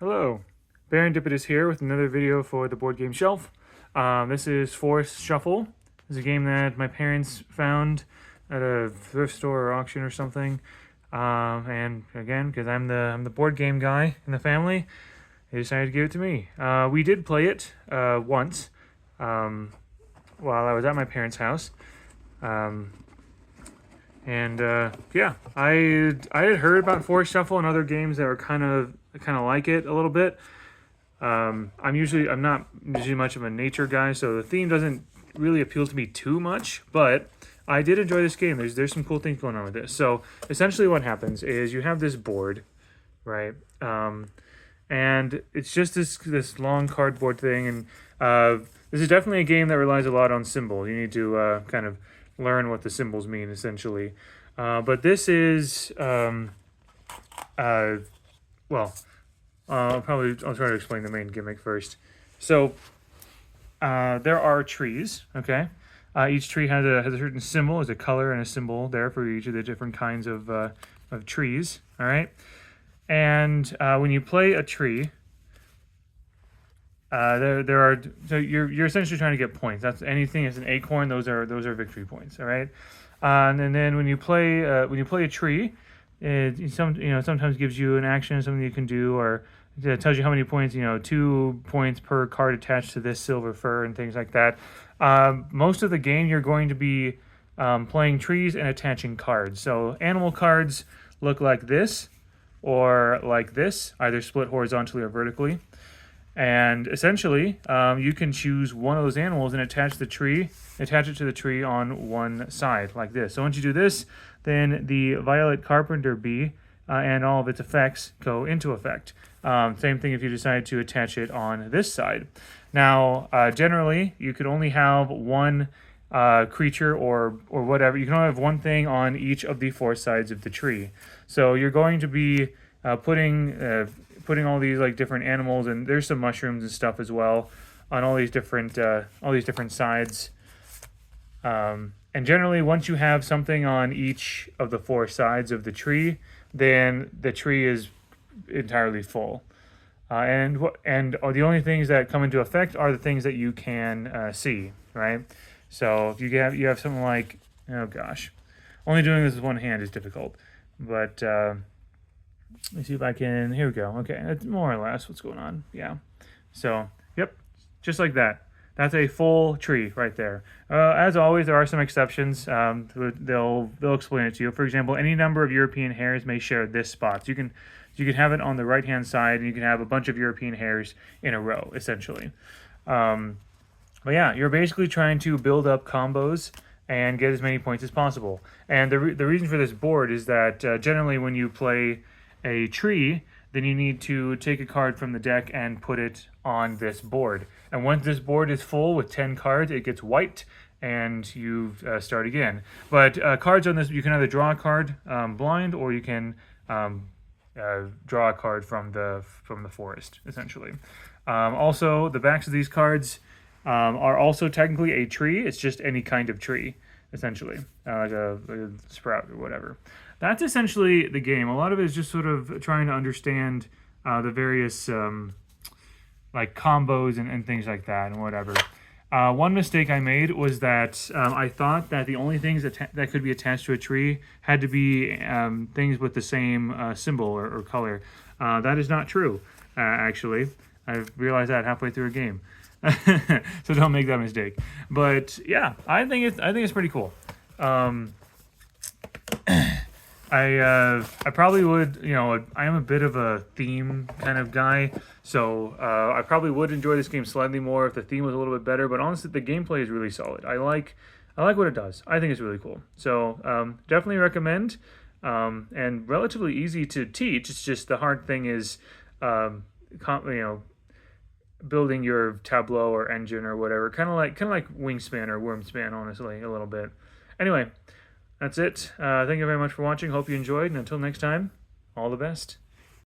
Hello, Barendipitous here with another video for the Board Game Shelf. This is Forest Shuffle. It's a game that my parents found at a thrift store or auction or something. And again, because I'm the board game guy in the family, they decided to give it to me. We did play it once while I was at my parents' house. Yeah, I had heard about Forest Shuffle and other games that were kind of like it a little bit. I'm not usually much of a nature guy, so the theme doesn't really appeal to me too much. But I did enjoy this game. There's some cool things going on with this. So essentially, what happens is you have this board, right? And it's just this long cardboard thing, and this is definitely a game that relies a lot on symbols. You need to kind of learn what the symbols mean, essentially. But this is I'll try to explain the main gimmick first. So there are trees, okay? Each tree has a certain symbol, has a color and a symbol there for each of the different kinds of trees, all right? And when you play a tree, so you're essentially trying to get points. That's anything as an acorn. Those are victory points. All right, and then when you play a tree, sometimes gives you an action, something you can do, or it tells you how many points. 2 points per card attached to this silver fir and things like that. Most of the game you're going to be playing trees and attaching cards. So animal cards look like this or like this, either split horizontally or vertically. And essentially, you can choose one of those animals and attach it to the tree on one side, like this. So once you do this, then the Violet Carpenter bee and all of its effects go into effect. Same thing if you decide to attach it on this side. Now, generally, you could only have one creature or whatever. You can only have one thing on each of the 4 sides of the tree. So you're going to be putting all these like different animals, and there's some mushrooms and stuff as well on all these different sides. And generally, once you have something on each of the 4 sides of the tree, then the tree is entirely full. And the only things that come into effect are the things that you can see, right? So if you have something like, oh gosh, only doing this with one hand is difficult, but let me see if I can. Here we go. Okay, that's more or less what's going on. Yeah. So, yep, just like that. That's a full tree right there. As always, there are some exceptions. They'll explain it to you. For example, any number of European hares may share this spot. So you can have it on the right hand side, and you can have a bunch of European hares in a row, essentially. But yeah, you're basically trying to build up combos and get as many points as possible. And the reason for this board is that generally when you play a tree, then you need to take a card from the deck and put it on this board. And once this board is full with 10 cards, it gets wiped and you start again. But cards on this, you can either draw a card blind, or you can draw a card from the forest, essentially. Also, the backs of these cards are also technically a tree. It's just any kind of tree, essentially, like a sprout or whatever. That's essentially the game. A lot of it is just sort of trying to understand the various like combos and things like that and whatever. One mistake I made was that I thought that the only things that could be attached to a tree had to be things with the same symbol or color. That is not true, actually. I realized that halfway through a game. So don't make that mistake. But yeah, I think it's pretty cool. I probably would, I am a bit of a theme kind of guy, so I probably would enjoy this game slightly more if the theme was a little bit better, but honestly, the gameplay is really solid. I like what it does. I think it's really cool. So definitely recommend, and relatively easy to teach. It's just the hard thing is, building your tableau or engine or whatever, kind of like Wingspan or Wormspan, honestly, a little bit. Anyway, that's it. Thank you very much for watching. Hope you enjoyed, and until next time, all the best.